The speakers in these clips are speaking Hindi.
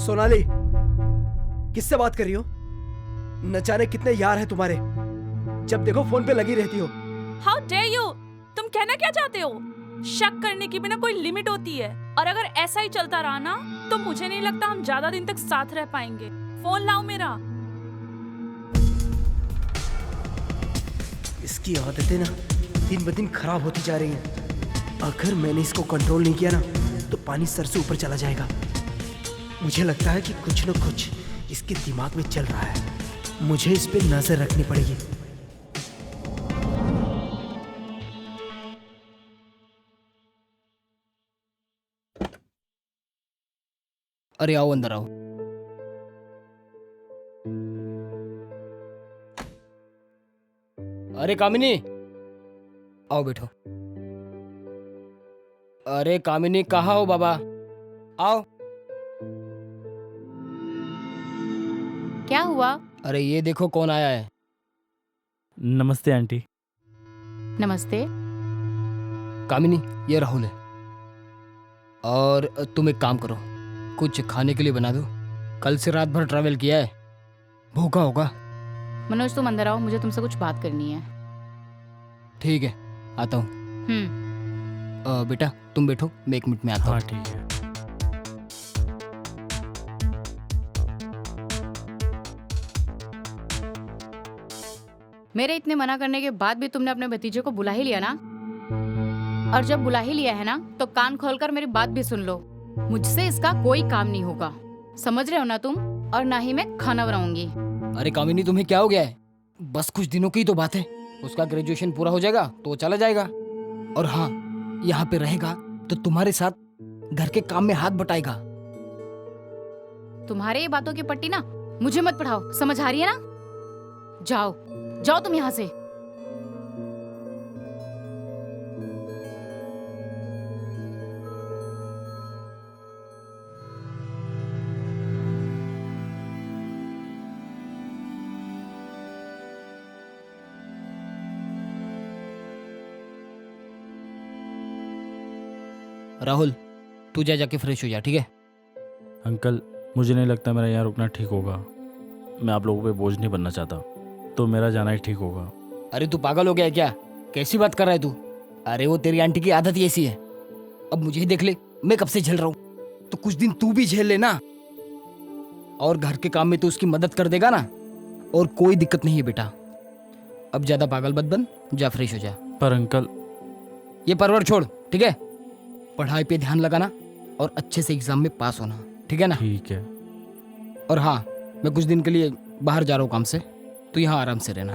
सोनाली, किससे बात कर रही हो? न जाने कितने यार हैं तुम्हारे, जब देखो फोन पे लगी रहती हो। How dare you! तुम कहना क्या चाहते हो? शक करने की भी ना कोई लिमिट होती है, और अगर ऐसा ही चलता रहा ना तो मुझे नहीं लगता हम ज्यादा दिन तक साथ रह पाएंगे। फोन लाओ मेरा। इसकी आदतें ना दिन ब दिन खराब होती जा रही हैं। अगर मैंने इसको कंट्रोल नहीं किया ना तो पानी सर से ऊपर चला जाएगा। मुझे लगता है कि कुछ न कुछ इसके दिमाग में चल रहा है। मुझे इस पे नजर रखनी पड़ेगी। अरे आओ, अंदर आओ। अरे कामिनी, आओ बैठो। अरे कामिनी, कहाँ हो बाबा? आओ। क्या हुआ? अरे ये देखो कौन आया है। नमस्ते आंटी। नमस्ते। कामिनी, ये राहुल है। और तुम एक काम करो, कुछ खाने के लिए बना दो। कल से रात भर ट्रैवल किया है, भूखा होगा। मनोज तुम अंदर आओ, मुझे तुमसे कुछ बात करनी है। ठीक है, आता हूँ। बेटा तुम बैठो, मैं 1 मिनट में आता हूँ। हाँ ठीक है। मेरे इतने मना करने के बाद भी तुमने अपने भतीजे को बुला ही लिया ना। और जब बुला ही लिया है ना तो कान खोलकर मेरी बात भी सुन लो। मुझसे इसका कोई काम नहीं होगा, समझ रहे हो ना तुम? और ना ही मैं खाना बनाऊंगी। अरे कामिनी, तुम्हें क्या हो गया है? बस कुछ दिनों की तो बात है, उसका ग्रेजुएशन पूरा हो जाएगा तो वो चला जाएगा। और हाँ, यहाँ पे रहेगा तो तुम्हारे साथ घर के काम में हाथ बटाएगा। तुम्हारे ये बातों की पट्टी ना मुझे मत पढ़ाओ, समझ आ रही है ना? जाओ जाओ तुम यहाँ से। राहुल, तू जाके फ्रेश हो जा, ठीक है? अंकल, मुझे नहीं लगता मेरा यहाँ रुकना ठीक होगा। मैं आप लोगों पे बोझ नहीं बनना चाहता, तो मेरा जाना ही ठीक होगा। अरे तू पागल हो गया है क्या? कैसी बात कर रहा है तू? अरे वो तेरी आंटी की आदत ही ऐसी है। अब मुझे ही देख ले, मैं कब से झेल रहा हूँ, तो कुछ दिन तू भी झेल लेना। और घर के काम में तू उसकी मदद कर देगा ना, और कोई दिक्कत नहीं है बेटा। अब ज्यादा पागल मत बन, जा फ्रेश हो जा। पर अंकल, ये परवर छोड़, ठीक है? पढ़ाई पे ध्यान लगाना और अच्छे से एग्जाम में पास होना, ठीक है ना? ठीक है। और हाँ, मैं कुछ दिन के लिए बाहर जा रहा हूँ काम से, तो यहाँ आराम से रहना।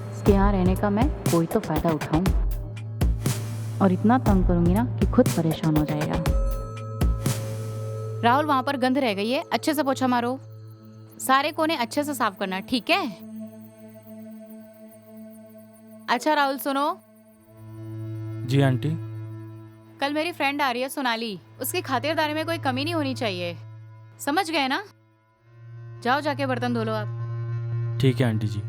इसके यहाँ रहने का मैं कोई तो फायदा उठाऊं, और इतना तंग करूंगी ना कि खुद परेशान हो जाएगा। राहुल, वहां पर गंद रह गई है, अच्छे से पोछा मारो। सारे कोने अच्छे से साफ करना, ठीक है? अच्छा राहुल सुनो, जी आंटी। कल मेरी फ्रेंड आ रही है सोनाली, उसकी खातिरदारी में कोई कमी नहीं होनी चाहिए, समझ गए ना? जाओ जाके बर्तन धो लो आप। ठीक है आंटी जी।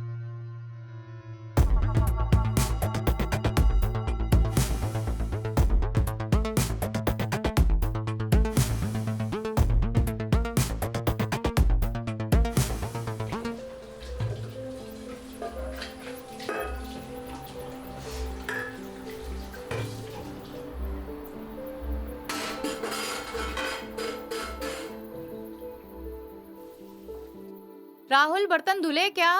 राहुल, बर्तन धुले क्या?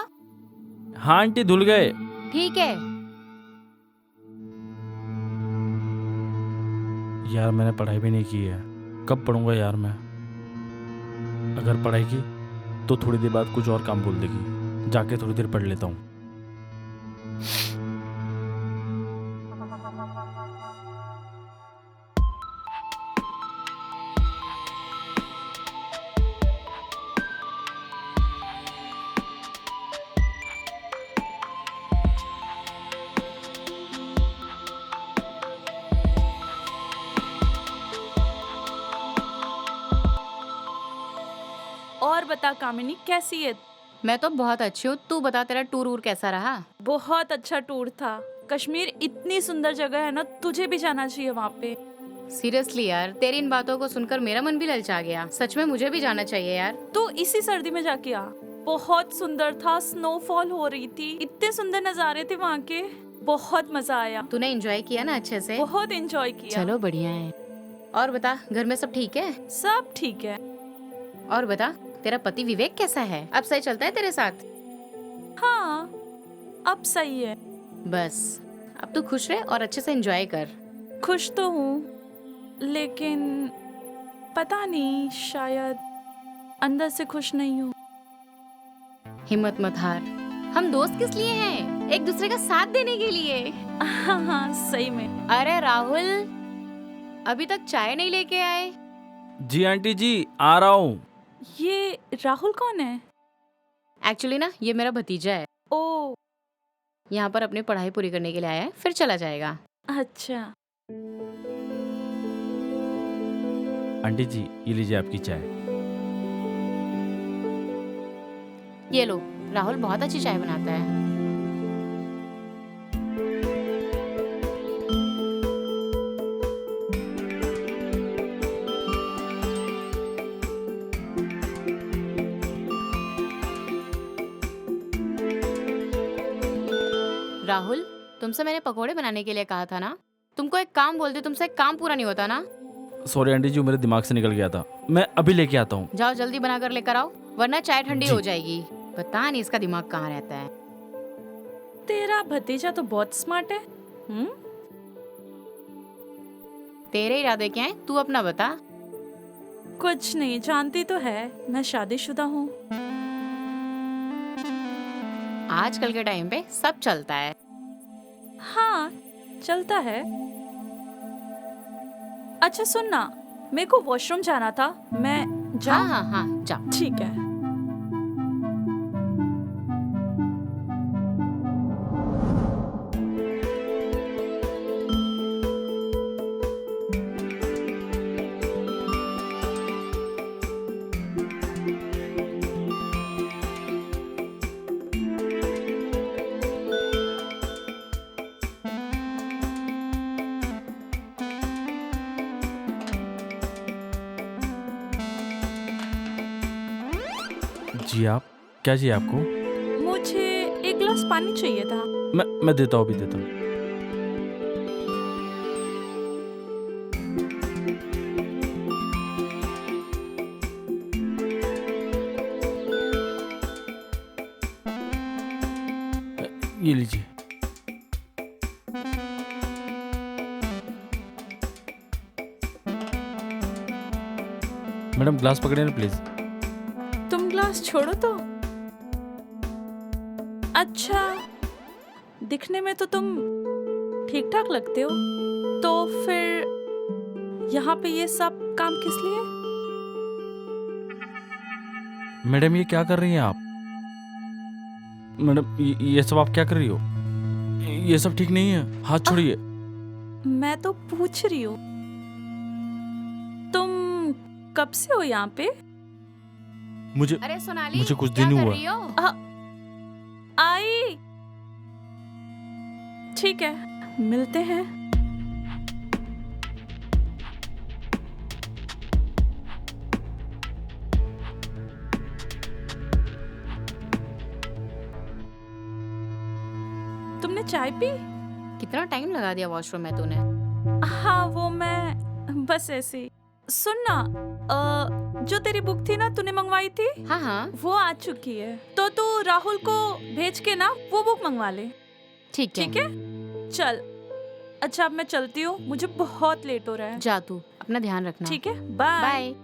हाँ आंटी, धुल गए। ठीक है। यार मैंने पढ़ाई भी नहीं की है, कब पढ़ूंगा यार मैं? अगर पढ़ाई की तो थोड़ी देर बाद कुछ और काम बोल देगी, जाके थोड़ी देर पढ़ लेता हूँ। और बता कामिनी, कैसी है? मैं तो बहुत अच्छी हूँ। तू बता, तेरा टूर वूर कैसा रहा? बहुत अच्छा टूर था। कश्मीर इतनी सुंदर जगह है ना, तुझे भी जाना चाहिए वहाँ पे। सीरियसली यार, तेरी इन बातों को सुनकर मेरा मन भी ललचा गया। सच में मुझे भी जाना चाहिए यार। तो इसी सर्दी में जाके आ, बहुत सुंदर था। स्नोफॉल हो रही थी, इतने सुंदर नजारे थे वहाँ के, बहुत मजा आया। तूने एंजॉय किया ना अच्छे से? बहुत एंजॉय किया। चलो बढ़िया है। और बता, घर में सब ठीक है? सब ठीक है। और बता, तेरा पति विवेक कैसा है? अब सही चलता है तेरे साथ? हाँ, अब सही है। बस अब तू खुश रहे और अच्छे से एंजॉय कर। खुश तो हूँ, लेकिन पता नहीं, शायद अंदर से खुश नहीं हूँ। हिम्मत मत हार। हम दोस्त किस लिए हैं? एक दूसरे का साथ देने के लिए। हाँ, सही में। अरे राहुल, अभी तक चाय नहीं लेके आए? जी आंटी जी, आ रहा हूँ। ये राहुल कौन है? एक्चुअली ना, ये मेरा भतीजा है। ओ, यहाँ पर अपनी पढ़ाई पूरी करने के लिए आया है, फिर चला जाएगा। अच्छा। आंटी जी, ये लीजिए आपकी चाय। ये लो, राहुल बहुत अच्छी चाय बनाता है। राहुल, तुमसे मैंने पकोड़े बनाने के लिए कहा था ना? तुमको एक काम बोलते, तुमसे एक काम पूरा नहीं होता ना? सॉरी आंटी जी, वो मेरे दिमाग से निकल गया था। मैं अभी लेके आता हूँ। जाओ जल्दी बना कर लेकर आओ, वरना चाय ठंडी जी। हो जाएगी। पता नहीं इसका दिमाग कहाँ रहता है। तेरा भतीजा तो बहुत स्मार्ट है। तेरे इरादे क्या हैं? तू अपना बता। कुछ नहीं, जानती तो है मैं शादीशुदा हूँ। आजकल के टाइम पे सब चलता है। हाँ, चलता है। अच्छा सुन ना, मेरे को वॉशरूम जाना था, मैं हाँ जाऊँ? हाँ हाँ, जाओ। ठीक है। जी आप, क्या चाहिए आपको? मुझे एक गिलास पानी चाहिए था। मैं देता हूँ, अभी देता हूँ। ये लीजिए। मैडम ग्लास पकड़े ना प्लीज। तुम ग्लास छोड़ो तो। अच्छा, दिखने में तो तुम ठीक ठाक लगते हो, तो फिर यहाँ पे ये सब काम किस लिए? मैडम ये क्या कर रही हैं आप? मैडम ये सब आप क्या कर रही हो? ये सब ठीक नहीं है, हाथ छोड़िए। मैं तो पूछ रही हूँ, तुम कब से हो यहाँ पे? मुझे अरे सोनाली, मुझे कुछ क्या दिन कर हुआ। रही हो? आई, ठीक है, मिलते हैं। तुमने चाय पी? कितना टाइम लगा दिया वॉशरूम में तूने? हाँ, वो मैं बस ऐसे ही। सुन ना, जो तेरी बुक थी ना, तूने मंगवाई थी, हाँ हाँ, वो आ चुकी है। तो तू राहुल को भेज के ना वो बुक मंगवा ले। ठीक है। ठीक है, चल। अच्छा, अब मैं चलती हूँ, मुझे बहुत लेट हो रहा है। जा तू, अपना ध्यान रखना। ठीक है, बाय। बाय।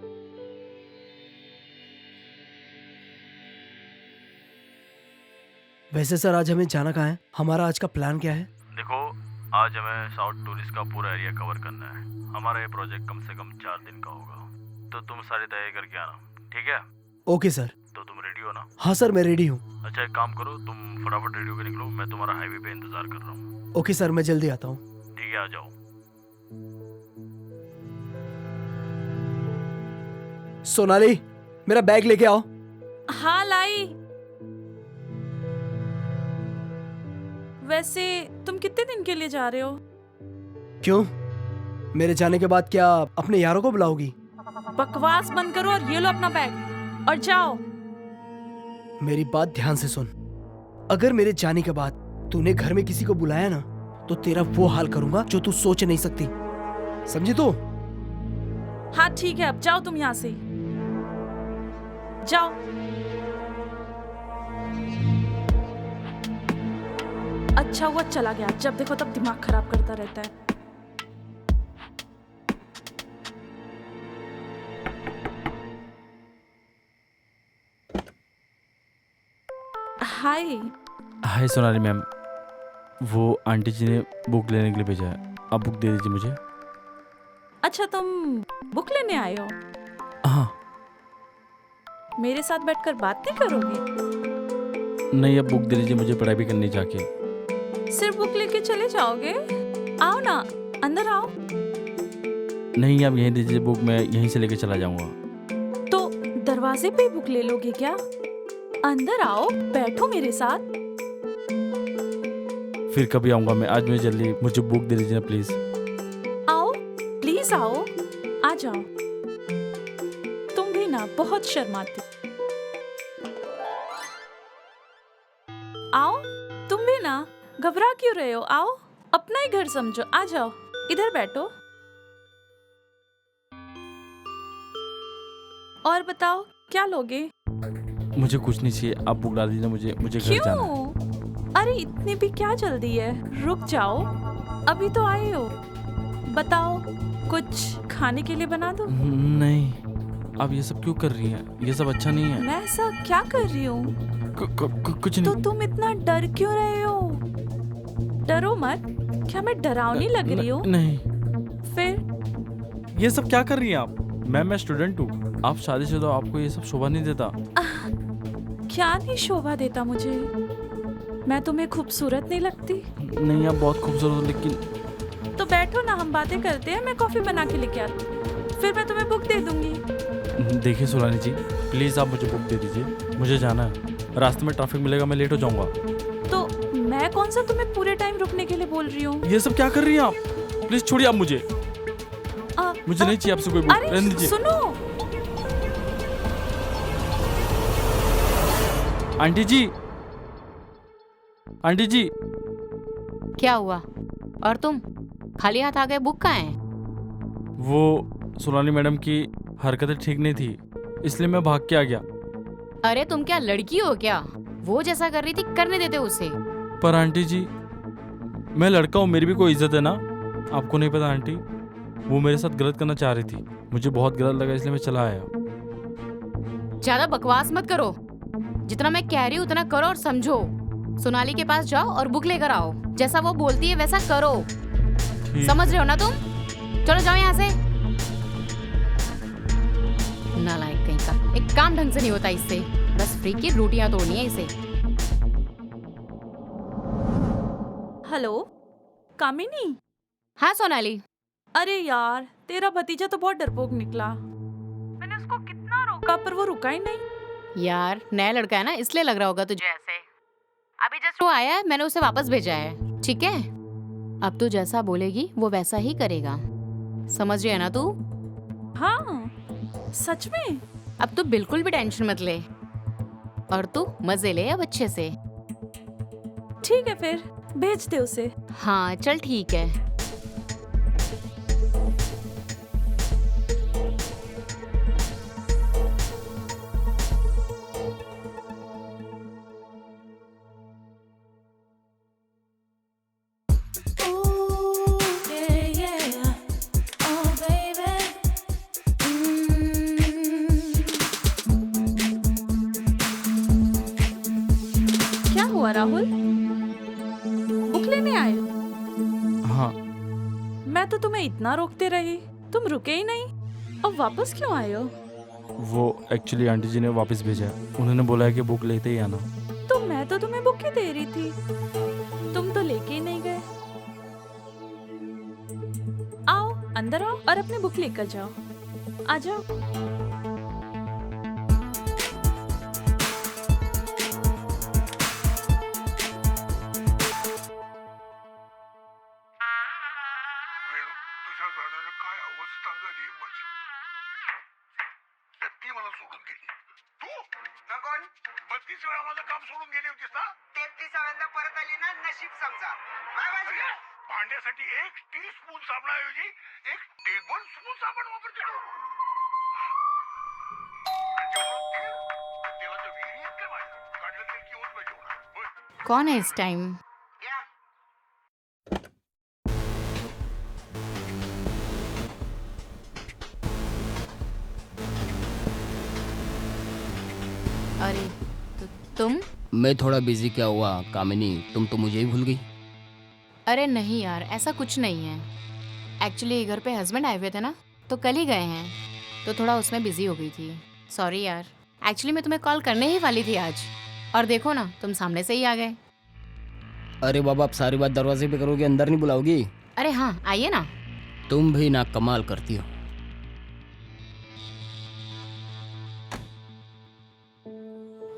वैसे सर, आज हमें जाना कहाँ है? हमारा आज का प्लान क्या है? देखो, आज हमें साउथ टूरिस्ट का पूरा एरिया कवर करना है। हमारा ये प्रोजेक्ट कम से कम 4 दिन का होगा, तो तुम सारी तैयारी करके आना, ठीक है? Okay sir. तो तुम रेडी हो ना? हाँ सर, मैं रेडी हूँ। अच्छा, एक काम करो, तुम फटाफट रेडी होकर निकलो, मैं तुम्हारा हाईवे पे इंतजार कर रहा हूँ। ओके सर, मैं जल्दी आता हूँ। ठीक है, आ जाओ। सोनाली, मेरा बैग लेके आओ। हाँ लाई। वैसे तुम कितने दिन के लिए जा रहे हो? क्यों? मेरे जाने के बाद क्या अपने यारों को बुलाओगी? बकवास बंद करो और ये लो अपना बैग और जाओ। मेरी बात ध्यान से सुन। अगर मेरे जाने के बाद तूने घर में किसी को बुलाया ना, तो तेरा वो हाल करूंगा जो तू सोच नहीं सकती। समझी तू? हाँ ठीक है, अब जाओ तुम यहाँ से, जाओ। अच्छा हुआ चला गया, जब देखो तब दिमाग खराब करता रहता है। हाय। हाय सोनाली मैम, वो आंटी जी ने बुक लेने के लिए भेजा है, आप बुक दे दीजिए मुझे। अच्छा तुम बुक लेने आए हो? हाँ। मेरे साथ बैठकर बात नहीं करोगे? नहीं, अब बुक दे दीजिए, मुझे पढ़ाई भी करनी जाके। सिर्फ बुक लेके चले जाओगे? आओ ना, अंदर आओ। नहीं, आप यहीं दीजिए बुक, मैं यहीं से लेके चला जाऊंगा। तो दरवाजे पे बुक ले लोगे क्या? अंदर आओ, बैठो मेरे साथ। फिर कभी आऊंगा मैं, आज मुझे जल्दी, मुझे बुक दे दीजिए ना प्लीज। आओ प्लीज आओ, आ जाओ। तुम भी ना बहुत शर्माती। आओ, तुम भी ना, घबरा क्यों रहे हो? आओ, अपना ही घर समझो, आ जाओ, इधर बैठो। और बताओ क्या लोगे? मुझे कुछ नहीं चाहिए, आप बुक डाल दीजिए मुझे, मुझे घर जाना है। क्यों? अरे इतनी भी क्या जल्दी है, रुक जाओ, अभी तो आए हो। बताओ, कुछ खाने के लिए बना दो? नहीं, आप ये सब क्यों कर रही हैं? ये सब अच्छा नहीं है। मैं ऐसा क्या कर रही हूँ? कुछ तो नहीं। तुम इतना डर क्यों रहे हो? डरो मत। क्या मैं डरावनी लग रही हूँ? नहीं। फिर ये सब क्या कर रही हैं आप? मैं स्टूडेंट हूँ, आप शादीशुदा हो, आपको ये सब शोभा नहीं देता। क्या नहीं शोभा देता मुझे? मैं तुम्हें खूबसूरत नहीं लगती? नहीं, आप बहुत खूबसूरत हो, लेकिन तो बैठो ना, हम बातें करते हैं, मैं कॉफी बना के लेके आती हूँ, फिर मैं तुम्हें बुक दे दूंगी। देखिए सोनाली जी, प्लीज आप मुझे बुक दे दीजिए, मुझे जाना है, रास्ते में ट्रैफिक मिलेगा, मैं लेट हो जाऊंगा। तो मैं कौन सा तुम्हें पूरे टाइम रुकने के लिए बोल रही हूँ? ये सब क्या कर रही हैं आप? प्लीज छोड़िए आप मुझे, मुझे नहीं चाहिए आपसे कोई बुक, रहने दीजिए। सुनो, आंटी जी, आंटी जी। क्या हुआ? और तुम खाली हाथ आ गए? बुक कहाँ है? वो सोनाली मैडम की हरकतें ठीक नहीं थी, इसलिए मैं भाग के आ गया। अरे तुम क्या लड़की हो क्या? वो जैसा कर रही थी करने देते उसे। पर आंटी जी, मैं लड़का हूँ, मेरी भी कोई इज्जत है ना। आपको नहीं पता आंटी, वो मेरे साथ गलत करना चाह रही थी, मुझे बहुत गलत लगा, इसलिए मैं चला आया। ज्यादा बकवास मत करो, जितना मैं कह रही हूँ उतना करो और समझो। सोनाली के पास जाओ और बुक लेकर आओ, जैसा वो बोलती है वैसा करो। समझ रहे हो ना तुम? चलो जाओ यहाँ से। नालायक कहीं का, एक काम ढंग से नहीं होता इससे, बस फ्री की रोटियां तोड़नी है इसे। हेलो कामिनी। हाँ सोनाली। अरे यार, तेरा भतीजा तो बहुत डरपोक निकला। मैंने उसको कितना रोका पर वो रुका ही नहीं। यार नया लड़का है ना, इसलिए लग रहा होगा तुझे ऐसे। अभी जस्ट वो आया है, मैंने उसे वापस भेजा है, ठीक है? अब तू जैसा बोलेगी वो वैसा ही करेगा, समझ रही है ना तू? हाँ सच में? अब तू बिल्कुल भी टेंशन मत ले, और तू मजे ले अब अच्छे से। ठीक है, फिर भेज दे उसे। हाँ चल ठीक है। क्या हुआ राहुल, बुक लेने आए? हाँ, मैं तो तुम्हें इतना रोकते रही, तुम रुके ही नहीं। अब वापस क्यों आए हो? वो एक्चुअली आंटी जी ने वापस भेजा है, उन्होंने बोला है कि बुक लेते ही आना। तो मैं तो तुम्हें बुक ही दे रही थी, तुम तो लेके ही नहीं गए। आओ अंदर आओ और अपनी बुक लेकर जाओ, आ जाओ। 33 वेळा माझं काम सोडून गेली होतीस ना? 33व्यांदा परत आली ना, नशीब समजा. बाय बाय अरे, भांड्यासाठी एक टीस्पून साबणाऐवजी एक टेबल स्पून साबण वापरते तू. आणि तेवढं तेल, तेलाचं विहिरी आहेत का माझ्या? काढलं तेल की होत नाही जेवढा. होय. कौन है इस टाइम? या. अरे तुम? मैं थोड़ा बिजी क्या हुआ कामिनी, तुम तो मुझे ही भूल गई। अरे नहीं यार, ऐसा कुछ नहीं है। एक्चुअली घर पे हस्बैंड आए हुए थे ना, तो कल ही गए हैं, तो थोड़ा उसमें बिजी हो गई थी। सॉरी यार। एक्चुअली मैं तुम्हें कॉल करने ही वाली थी आज, और देखो ना तुम सामने से ही आ गए। अरे बाबा, आप सारी बात दरवाजे पे करोगे, अंदर नहीं बुलाओगी? अरे हाँ, आइए ना। तुम भी ना कमाल करती हो।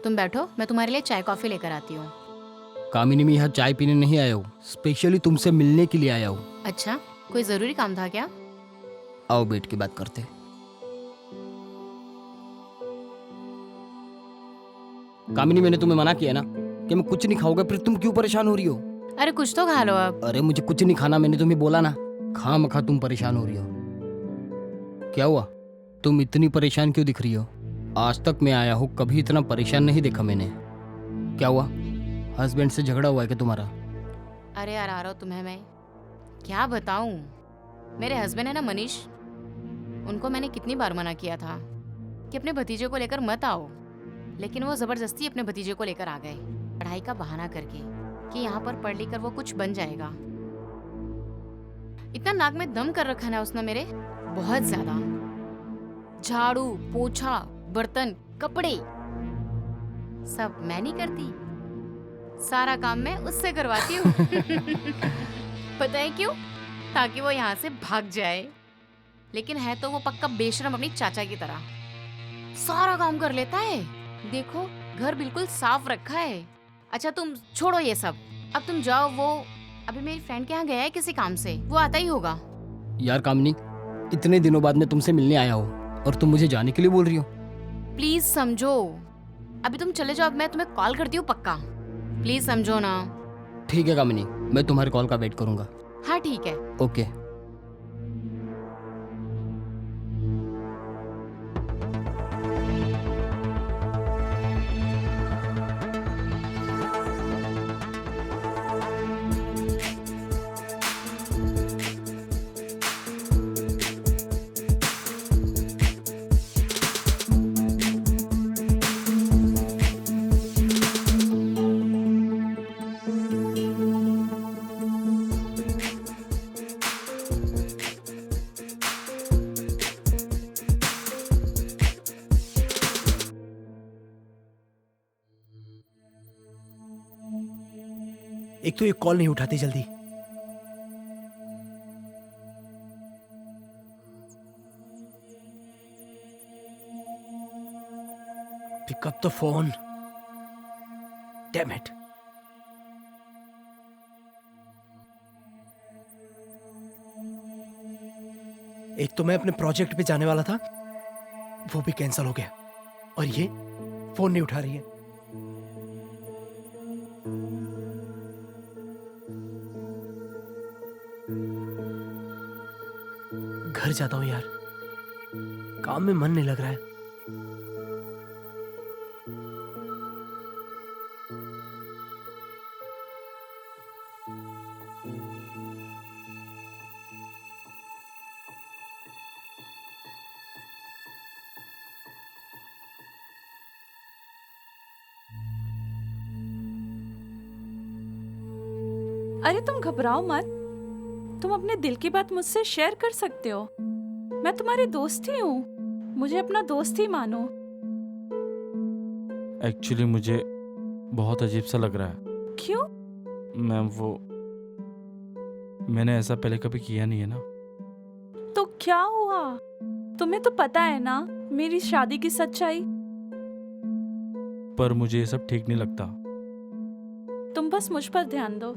तुम बैठो, मैं तुम्हारे लिए चाय कॉफी लेकर आती हूँ। कामिनी, मैं यहाँ चाय पीने नहीं आया हूँ, स्पेशली तुमसे मिलने के लिए आया हूँ। अच्छा, कोई जरूरी काम था क्या? आओ बैठ के बात करते। कामिनी, मैंने तुम्हें मना किया ना कि मैं कुछ नहीं खाऊंगा, फिर तुम क्यों परेशान हो रही हो? अरे कुछ तो खा लो अब। अरे मुझे कुछ नहीं खाना, मैंने तुम्हें बोला ना। खामखा तुम परेशान हो रही हो। क्या हुआ, तुम इतनी परेशान क्यों दिख रही हो? आज तक मैं आया हूँ, कभी इतना परेशान नहीं देखा मैंने। क्या हुआ, हस्बैंड से झगड़ा हुआ है क्या तुम्हारा? अरे यार आ रहा हूँ तुम्हें मैं क्या बताऊँ। मेरे हस्बैंड है ना मनीष, उनको मैंने कितनी बार मना किया था कि अपने भतीजे को लेकर मत आओ, लेकिन वो जबरदस्ती अपने भतीजे को लेकर आ गए, पढ़ाई का बहाना करके कि यहाँ पर पढ़ लिख कर वो कुछ बन जाएगा। इतना नाक में दम कर रखा ना उसने मेरे, बहुत ज्यादा। झाड़ू, पोछा, बर्तन, कपड़े सब मैं नहीं करती, सारा काम मैं उससे करवाती हूँ। पता है क्यों? ताकि वो यहाँ से भाग जाए। लेकिन है तो वो पक्का बेशरम अपनी चाचा की तरह, सारा काम कर लेता है। देखो घर बिल्कुल साफ रखा है। अच्छा तुम छोड़ो ये सब, अब तुम जाओ। वो अभी मेरी फ्रेंड के यहाँ गया है किसी काम से, वो आता ही होगा। यार कामिनी, इतने दिनों बाद मैं तुमसे मिलने आया हूँ और तुम मुझे जाने के लिए बोल रही हो? प्लीज समझो, अभी तुम चले जाओ, अब मैं तुम्हें कॉल करती हूँ पक्का। प्लीज समझो ना। ठीक है कामिनी, मैं तुम्हारे कॉल का वेट करूंगा। हाँ ठीक है। ओके। एक तो ये कॉल नहीं उठाती जल्दी। Pick up the phone. Damn it. एक तो मैं अपने प्रोजेक्ट पे जाने वाला था, वो भी कैंसिल हो गया, और ये फोन नहीं उठा रही है। घर जाता हूं यार, काम में मन नहीं लग रहा है। अरे तुम घबराओ मत, तुम अपने दिल की बात मुझसे शेयर कर सकते हो। मैं तुम्हारी दोस्त ही हूँ, मुझे अपना दोस्त ही मानो। एक्चुअली मुझे बहुत अजीब सा लग रहा है। क्यों? मैम मैंने ऐसा पहले कभी किया नहीं है ना। तो क्या हुआ? तुम्हें तो पता है ना मेरी शादी की सच्चाई। पर मुझे ये सब ठीक नहीं लगता। तुम बस मुझ पर ध्यान दो।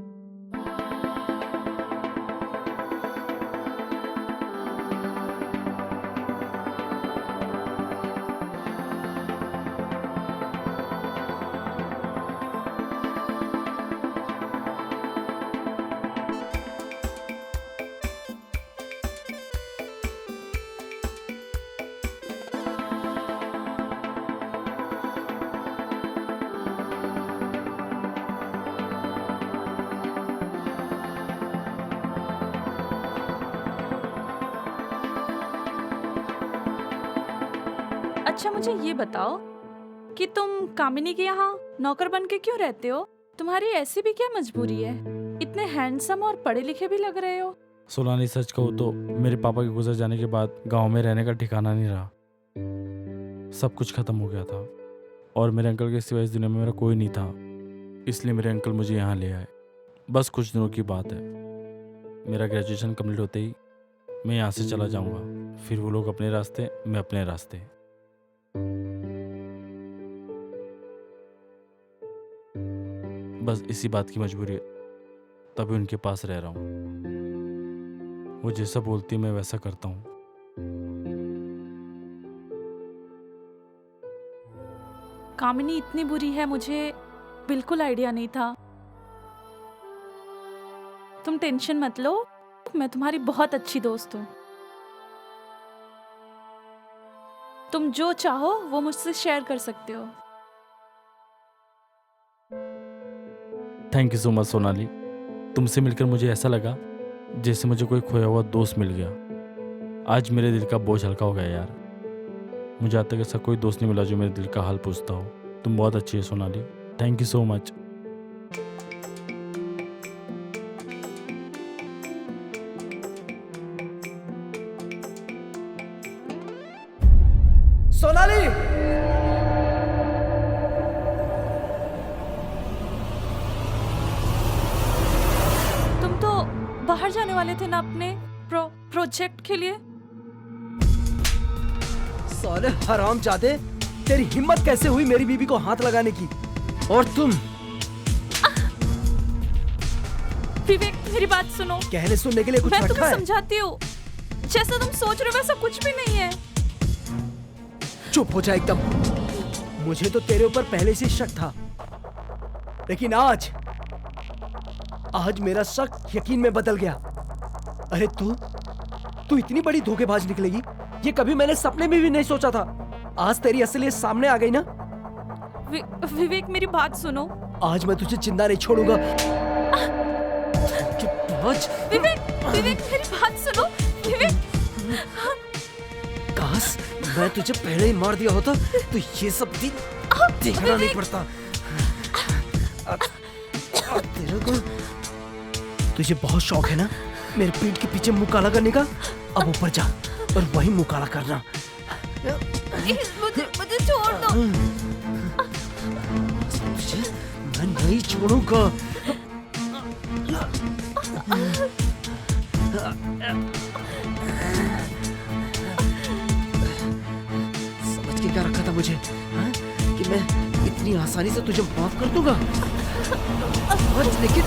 अच्छा मुझे ये बताओ कि तुम कामिनी के यहाँ नौकर बन के क्यों रहते हो? तुम्हारी ऐसी भी क्या मजबूरी है? इतने हैंडसम और पढ़े लिखे भी लग रहे हो। सोनाली, सच कहूँ तो मेरे पापा के गुजर जाने के बाद गांव में रहने का ठिकाना नहीं रहा। सब कुछ खत्म हो गया था और मेरे अंकल के सिवा इस दुनिया में मेरा कोई नहीं था। इसलिए मेरे अंकल मुझे यहाँ ले आए। बस कुछ दिनों की बात है। मेरा ग्रेजुएशन कंप्लीट होते ही मैं यहाँ से चला जाऊँगा। फिर वो लोग अपने रास्ते, मैं अपने रास्ते। बस इसी बात की मजबूरी है, तभी उनके पास रह रहा हूँ। वो जैसा बोलती है मैं वैसा करता हूँ। कामिनी इतनी बुरी है, मुझे बिल्कुल आइडिया नहीं था। तुम टेंशन मत लो, मैं तुम्हारी बहुत अच्छी दोस्त हूँ। तुम जो चाहो वो मुझसे शेयर कर सकते हो। Thank you so much Sonali. तुमसे मिलकर मुझे ऐसा लगा जैसे मुझे कोई खोया हुआ दोस्त मिल गया। आज मेरे दिल का बोझ हल्का हो गया यार। मुझे आज तक ऐसा कोई दोस्त नहीं मिला जो मेरे दिल का हाल पूछता हो। तुम बहुत अच्छी है Sonali. Thank you so much. Sonali, तुम तो बाहर जाने वाले थे ना अपने प्रोजेक्ट के लिए। साले हरामजादे, तेरी हिम्मत कैसे हुई मेरी बीबी को हाथ लगाने की? और तुम विवेक, मेरी बात सुनो। कहने सुनने के लिए कुछ मैं रखा तुम्हें है? समझाती हूँ। जैसा तुम सोच रहे हो वैसा कुछ भी नहीं है। चुप हो जा एकदम। मुझे तो तेरे ऊपर पहले से शक था, लेकिन आज मेरा शक यकीन में बदल गया। अरे तू इतनी बड़ी धोखेबाज निकलेगी, ये कभी मैंने सपने में भी नहीं सोचा था। आज तेरी असलियत सामने आ गई ना। विवेक, मेरी बात सुनो। आज मैं तुझे जिंदा नहीं छोड़ूंगा। विवेक, मेरी बात सुनो। विवेक, काश मैं तुझे पहले ही मार दिया होता तो ये सब दिन देखना नहीं पड़ता। तेरे को तुझे बहुत शौक है ना मेरे पीठ के पीछे मुंह काला करने का। अब ऊपर जा और वही मुंह काला करना। मुझे छोड़ दो। तुझे मैं नहीं छोड़ूंगा। समझ के क्या रखा था मुझे, हाँ? कि मैं इतनी आसानी से तुझे माफ कर दूंगा? लेकिन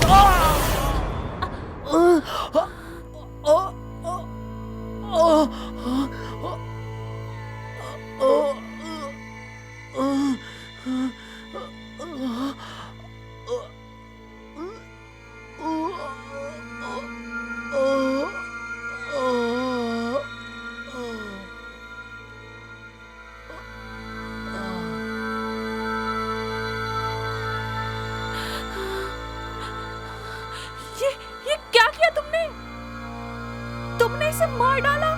ये क्या किया तुमने? तुमने इसे मार डाला।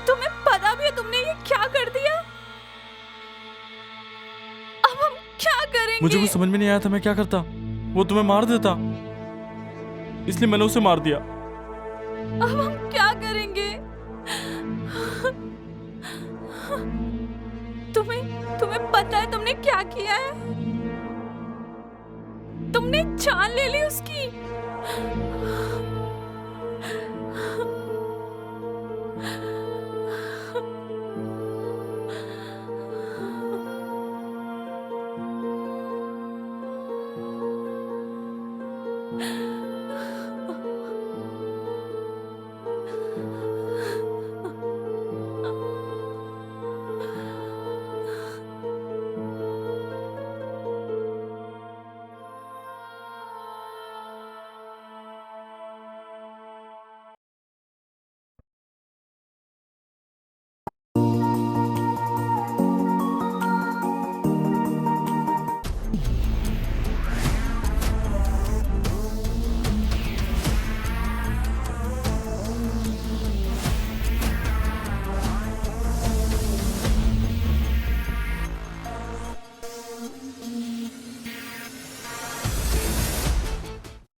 तुम्हें पता भी है तुमने ये क्या कर दिया? अब हम क्या करेंगे? मुझे कुछ समझ में नहीं आया था मैं क्या करता। वो तुम्हें मार देता, इसलिए मैंने उसे मार दिया। अब हम क्या करेंगे? तुम्हें पता है तुमने क्या किया है? तुमने जान ले ली उसकी।